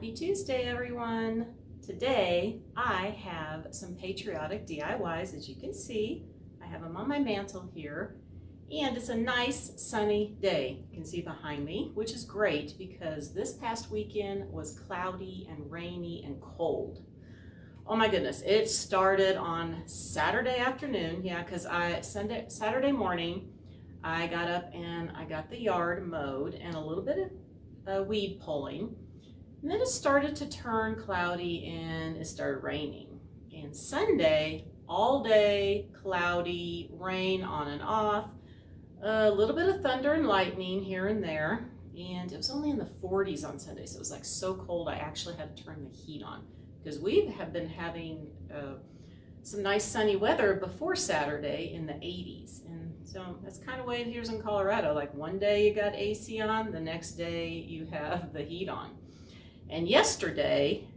Happy Tuesday, everyone. Today I have some patriotic DIYs. As you can see, I have them on my mantle here, and it's a nice sunny day. You can see behind me, which is great because this past weekend was cloudy and rainy and cold. Oh my goodness, it started on Saturday afternoon. Yeah, because Saturday morning, I got up and I got the yard mowed and a little bit of weed pulling. And then it started to turn cloudy and it started raining. And Sunday, all day, cloudy, rain on and off, a little bit of thunder and lightning here and there. And it was only in the 40s on Sunday, so it was like so cold I actually had to turn the heat on because we have been having some nice sunny weather before Saturday in the 80s. And so that's kind of the way it is in Colorado. Like one day you got AC on, the next day you have the heat on. And yesterday,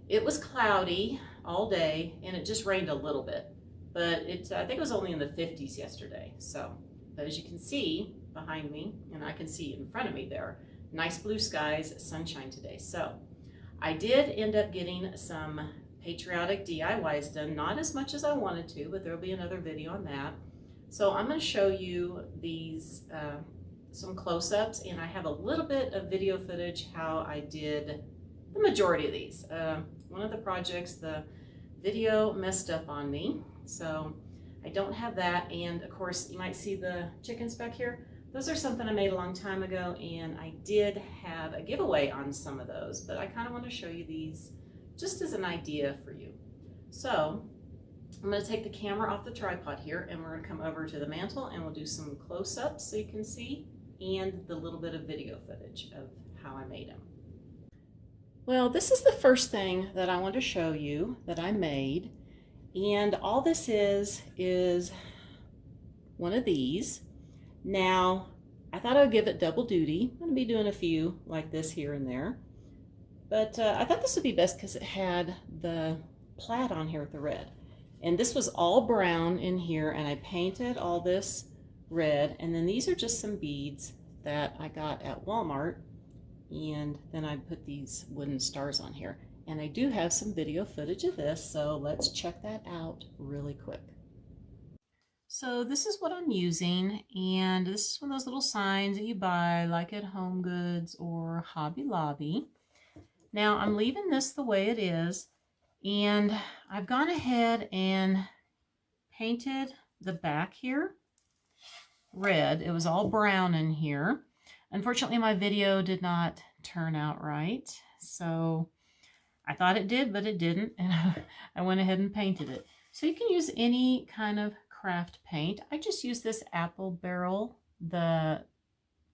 it was cloudy all day, and it just rained a little bit. But I think it was only in the 50s yesterday. So, but as you can see behind me, and I can see in front of me there, nice blue skies, sunshine today. So, I did end up getting some patriotic DIYs done. Not as much as I wanted to, but there'll be another video on that. So, I'm going to show you these some close-ups, and I have a little bit of video footage how I did the majority of these. One of the projects, the video messed up on me, so I don't have that. And of course, you might see the chickens back here. Those are something I made a long time ago, and I did have a giveaway on some of those, but I kind of want to show you these just as an idea for you. So I'm going to take the camera off the tripod here, and we're going to come over to the mantle, and we'll do some close-ups so you can see, and the little bit of video footage of how I made them. Well, this is the first thing that I want to show you that I made, and all this is one of these. Now, I thought I would give it double duty. I'm going to be doing a few like this here and there, but I thought this would be best because it had the plaid on here with the red, and this was all brown in here, and I painted all this red, and then these are just some beads that I got at Walmart. And then I put these wooden stars on here. And I do have some video footage of this, so let's check that out really quick. So this is what I'm using, and this is one of those little signs that you buy like at Home Goods or Hobby Lobby. Now I'm leaving this the way it is, and I've gone ahead and painted the back here red. It was all brown in here. Unfortunately, my video did not turn out right, so I thought it did, but it didn't, and I went ahead and painted it. So you can use any kind of craft paint. I just used this apple barrel, the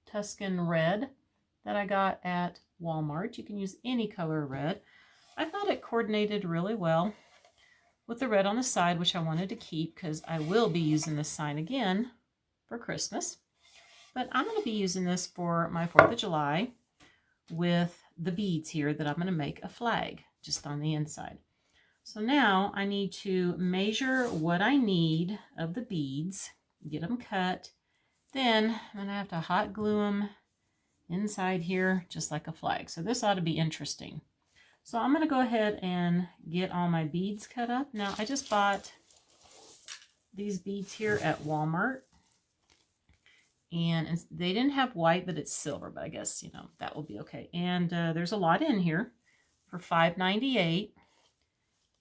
Tuscan red that I got at Walmart. You can use any color red. I thought it coordinated really well with the red on the side, which I wanted to keep because I will be using this sign again for Christmas. But I'm going to be using this for my 4th of July with the beads here that I'm going to make a flag just on the inside. So now I need to measure what I need of the beads, get them cut. Then I'm going to have to hot glue them inside here just like a flag. So this ought to be interesting. So I'm going to go ahead and get all my beads cut up. Now I just bought these beads here at Walmart. And they didn't have white, but it's silver. But I guess, you know, that will be okay. And there's a lot in here for $5.98.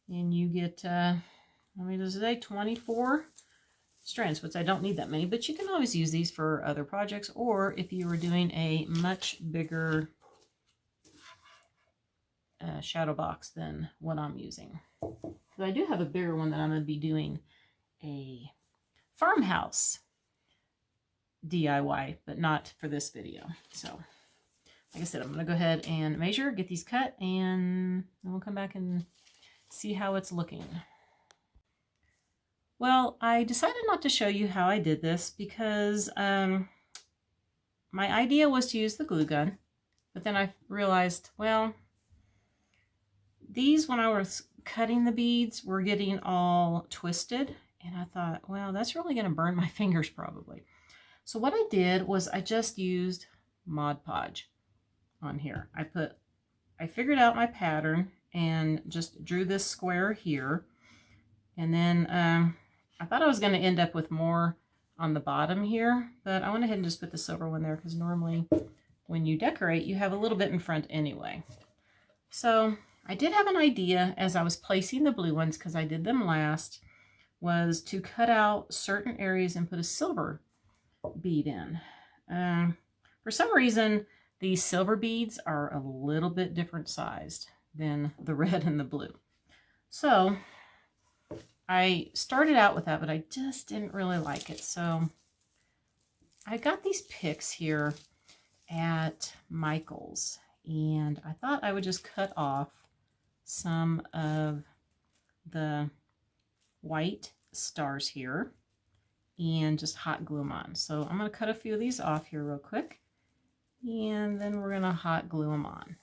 And you get, how many does it say? 24 strands, which I don't need that many. But you can always use these for other projects. Or if you were doing a much bigger shadow box than what I'm using. So I do have a bigger one that I'm going to be doing a farmhouse DIY, but not for this video. So like I said, I'm going to go ahead and measure, get these cut, and then we'll come back and see how it's looking. Well, I decided not to show you how I did this because my idea was to use the glue gun, but then I realized, well, these, when I was cutting the beads, were getting all twisted, and I thought, well, that's really going to burn my fingers probably. So what I did was I just used Mod Podge on here. I I figured out my pattern and just drew this square here. And then I thought I was going to end up with more on the bottom here, but I went ahead and just put the silver one there because normally when you decorate, you have a little bit in front anyway. So I did have an idea as I was placing the blue ones, because I did them last, was to cut out certain areas and put a silver bead in. For some reason, these silver beads are a little bit different sized than the red and the blue. So I started out with that, but I just didn't really like it. So I got these picks here at Michael's, and I thought I would just cut off some of the white stars here and just hot glue them on. So I'm going to cut a few of these off here real quick, and then we're going to hot glue them on.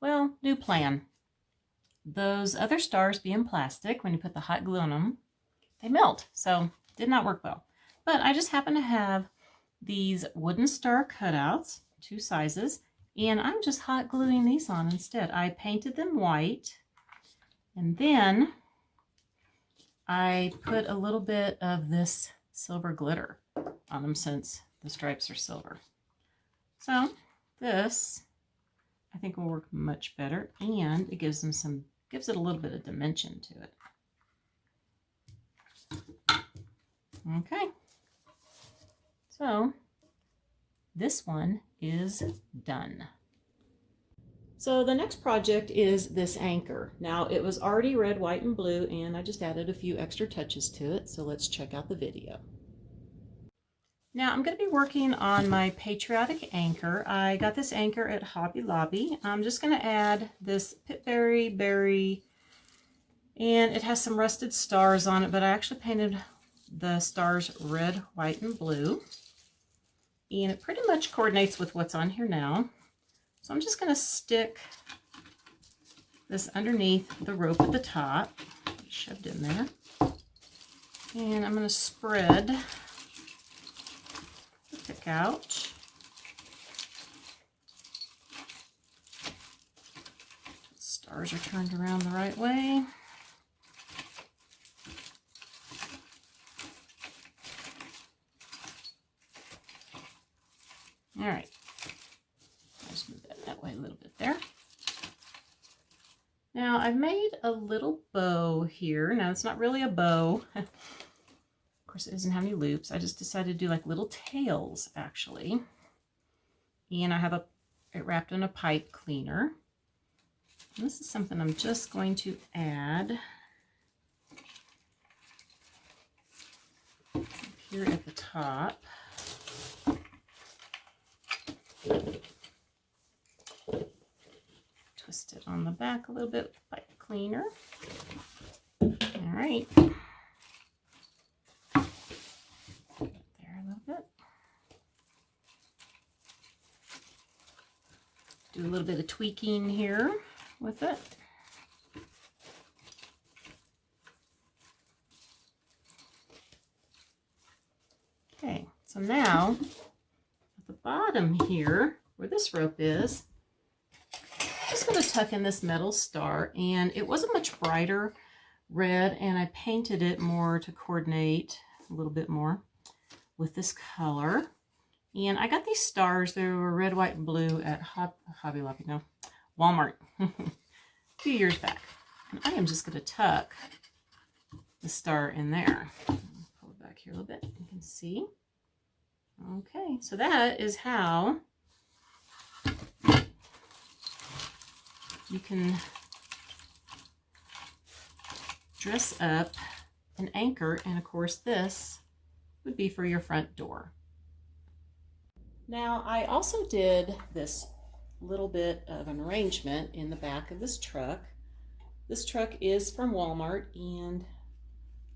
Well, new plan. Those other stars being plastic, when you put the hot glue on them, they melt. So did not work well. But I just happen to have these wooden star cutouts, 2 sizes, and I'm just hot gluing these on instead. I painted them white, and then I put a little bit of this silver glitter on them since the stripes are silver. So this, I think, will work much better, and it gives it a little bit of dimension to it. Okay. So this one is done. So the next project is this anchor. Now it was already red, white, and blue, and I just added a few extra touches to it. So let's check out the video. Now I'm going to be working on my Patriotic Anchor. I got this anchor at Hobby Lobby. I'm just going to add this pitberry berry, and it has some rusted stars on it, but I actually painted the stars red, white, and blue. And it pretty much coordinates with what's on here now. So I'm just going to stick this underneath the rope at the top, shoved in there. And I'm going to spread the pick out. Stars are turned around the right way. All right, just move that way a little bit there. Now I've made a little bow here. Now it's not really a bow. Of course, it doesn't have any loops. I just decided to do like little tails actually. And I have it wrapped in a pipe cleaner. And this is something I'm just going to add here at the top. Twist it on the back a little bit with pipe cleaner. All right. There a little bit. Do a little bit of tweaking here with it. Okay, so now at the bottom here, where this rope is, I'm just going to tuck in this metal star, and it wasn't much brighter red, and I painted it more to coordinate a little bit more with this color. And I got these stars, they were red, white, and blue at Hobby Lobby, no, Walmart a few years back. And I am just going to tuck the star in there. Pull it back here a little bit, you can see. Okay, so that is how you can dress up an anchor, and of course this would be for your front door. Now I also did this little bit of an arrangement in the back of this truck. This truck is from Walmart, and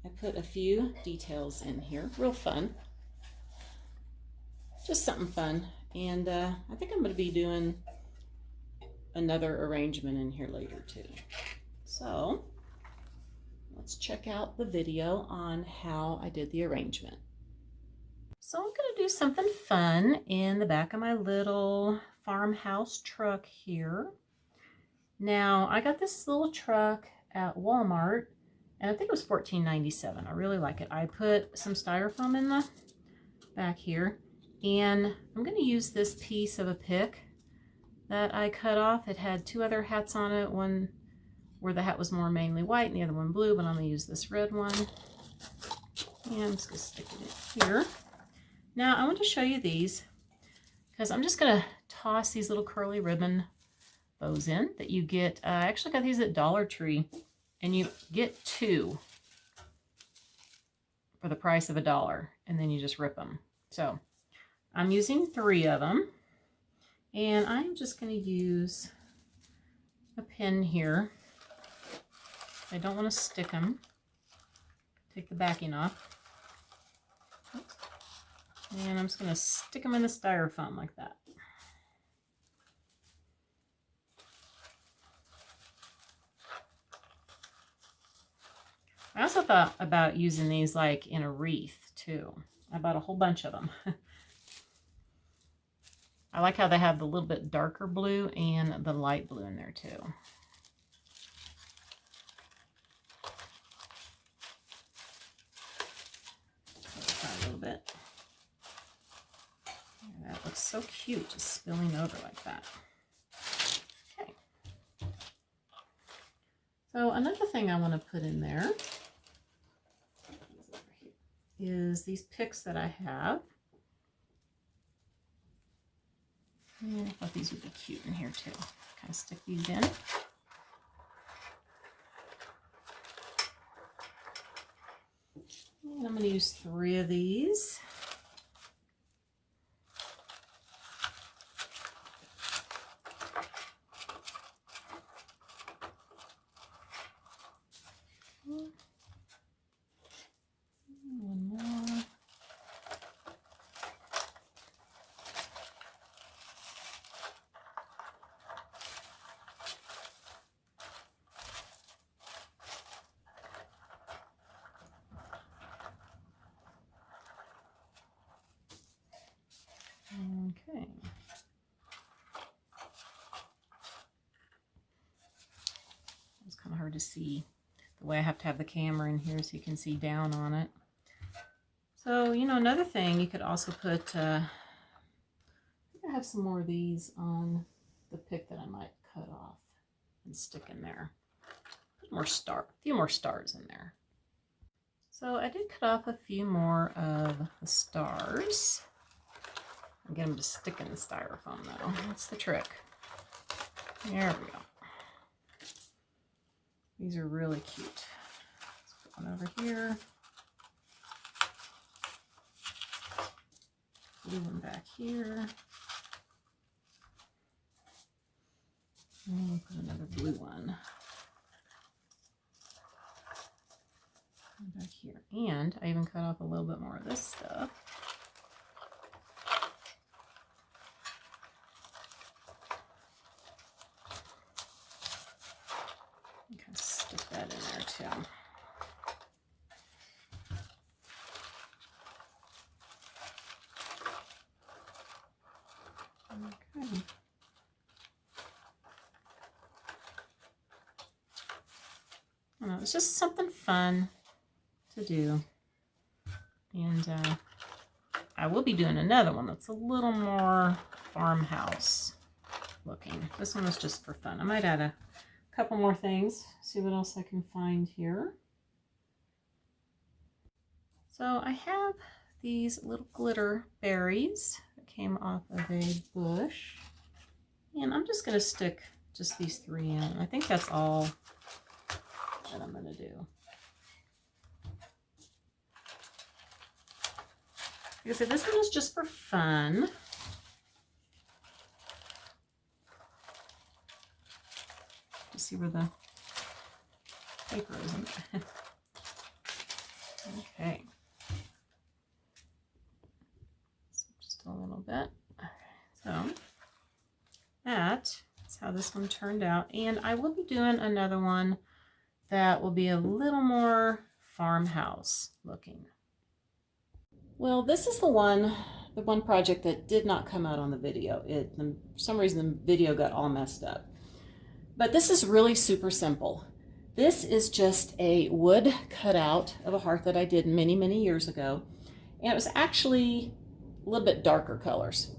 I put a few details in here, real fun. Just something fun, and I think I'm going to be doing another arrangement in here later too. So let's check out the video on how I did the arrangement. So I'm going to do something fun in the back of my little Farmhouse truck here. Now, I got this little truck at Walmart, and I think it was $14.97. I really like it. I put some styrofoam in the back here, and I'm going to use this piece of a pick that I cut off. It had two other hats on it, one where the hat was more mainly white and the other one blue, but I'm going to use this red one. And I'm just going to stick it in here. Now, I want to show you these because I'm just going to toss these little curly ribbon bows in that you get. I actually got these at Dollar Tree, and you get two for the price of $1, and then you just rip them. So I'm using 3 of them, and I'm just going to use a pin here. I don't want to stick them. Take the backing off. And I'm just going to stick them in the styrofoam like that. I also thought about using these like in a wreath too. I bought a whole bunch of them. I like how they have the little bit darker blue and the light blue in there too. A little bit. That looks so cute, just spilling over like that. Okay. So another thing I want to put in there is these picks that I have. And I thought these would be cute in here too. Kind of stick these in. And I'm going to use 3 of these. One more. Okay. It's kind of hard to see the way I have to have the camera in here so you can see down on it. So, you know, another thing you could also put, I have some more of these on the pick that I might cut off and stick in there. A few more stars in there. So I did cut off a few more of the stars. I'll get them to stick in the styrofoam though. That's the trick. There we go. These are really cute. Let's put one over here. Blue one back here. And we'll put another blue one back here. And I even cut off a little bit more of this stuff. And kind of stick that in there too. Okay. It's just something fun to do. And I will be doing another one that's a little more farmhouse looking. This one was just for fun. I might add a couple more things, see what else I can find here. So I have these little glitter berries that came off of a bush. And I'm just going to stick just these 3 in. I think that's all that I'm going to do. Like I said, this one is just for fun. Just see where the paper isn't. Okay. So just a little bit. So that is how this one turned out. And I will be doing another one that will be a little more farmhouse looking. Well, this is the one the one project that did not come out on the video. For some reason the video got all messed up. But this is really super simple. This is just a wood cutout of a heart that I did many, many years ago. And it was actually a little bit darker colors.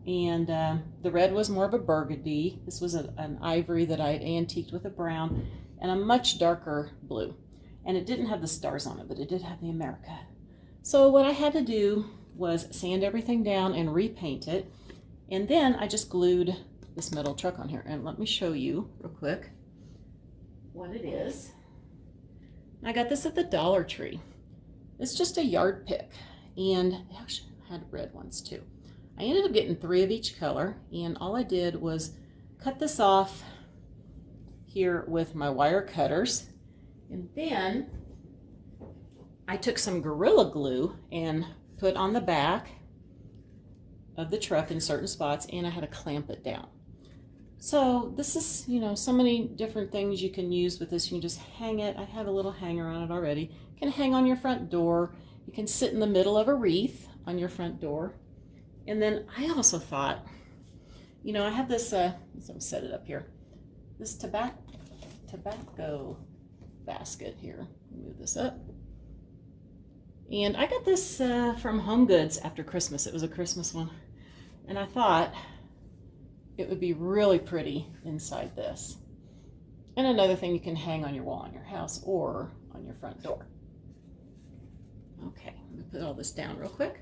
And the red was more of a burgundy. This was an ivory that I had antiqued with a brown, and a much darker blue. And it didn't have the stars on it, but it did have the America. So what I had to do was sand everything down and repaint it. And then I just glued this metal truck on here. And let me show you real quick what it is. I got this at the Dollar Tree. It's just a yard pick, and it actually had red ones too. I ended up getting 3 of each color, and all I did was cut this off here with my wire cutters, and then I took some Gorilla Glue and put on the back of the truck in certain spots, and I had to clamp it down. So this is, you know, so many different things you can use with this. You can just hang it. I have a little hanger on it already. You can hang on your front door. You can sit in the middle of a wreath on your front door. And then I also thought, you know, I have this, let's set it up here, this tobacco basket here. Move this up. And I got this from Home Goods after Christmas. It was a Christmas one. And I thought it would be really pretty inside this. And another thing you can hang on your wall in your house or on your front door. Okay, let me put all this down real quick.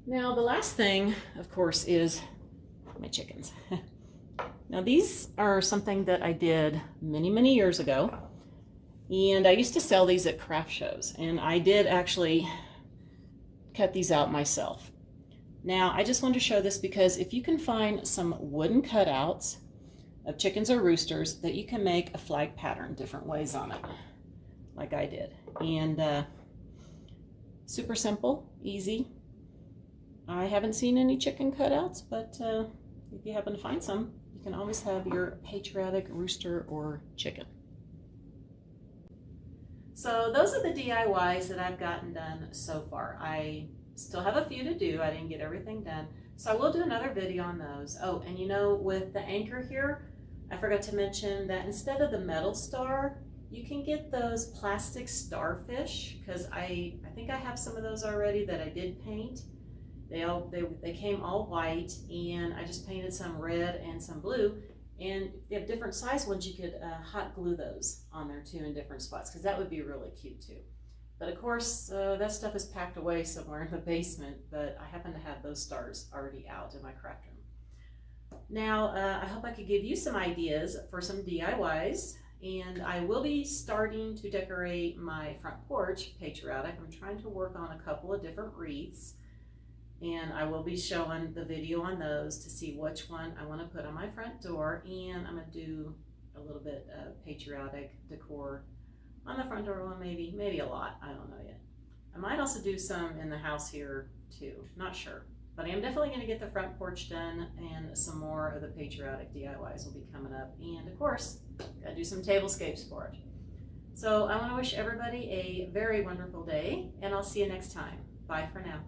Now the last thing, of course, is my chickens. Now these are something that I did many, many years ago. And I used to sell these at craft shows. And I did actually cut these out myself. Now, I just wanted to show this because if you can find some wooden cutouts of chickens or roosters, that you can make a flag pattern different ways on it, like I did. And super simple, easy. I haven't seen any chicken cutouts, but if you happen to find some, you can always have your patriotic rooster or chicken. So those are the DIYs that I've gotten done so far. I still have a few to do. I didn't get everything done. So I will do another video on those. Oh, and you know, with the anchor here, I forgot to mention that instead of the metal star, you can get those plastic starfish, because I think I have some of those already that I did paint. They came all white, and I just painted some red and some blue. And if you have different size ones, you could hot glue those on there too in different spots, because that would be really cute too. But of course, that stuff is packed away somewhere in the basement, but I happen to have those stars already out in my craft room. Now, I hope I could give you some ideas for some DIYs, and I will be starting to decorate my front porch patriotic. I'm trying to work on a couple of different wreaths, and I will be showing the video on those to see which one I want to put on my front door, and I'm going to do a little bit of patriotic decor on the front door one, maybe a lot, I don't know yet. I might also do some in the house here too, not sure. But I am definitely going to get the front porch done, and some more of the patriotic DIYs will be coming up. And of course, gotta do some tablescapes for it. So I want to wish everybody a very wonderful day, and I'll see you next time. Bye for now.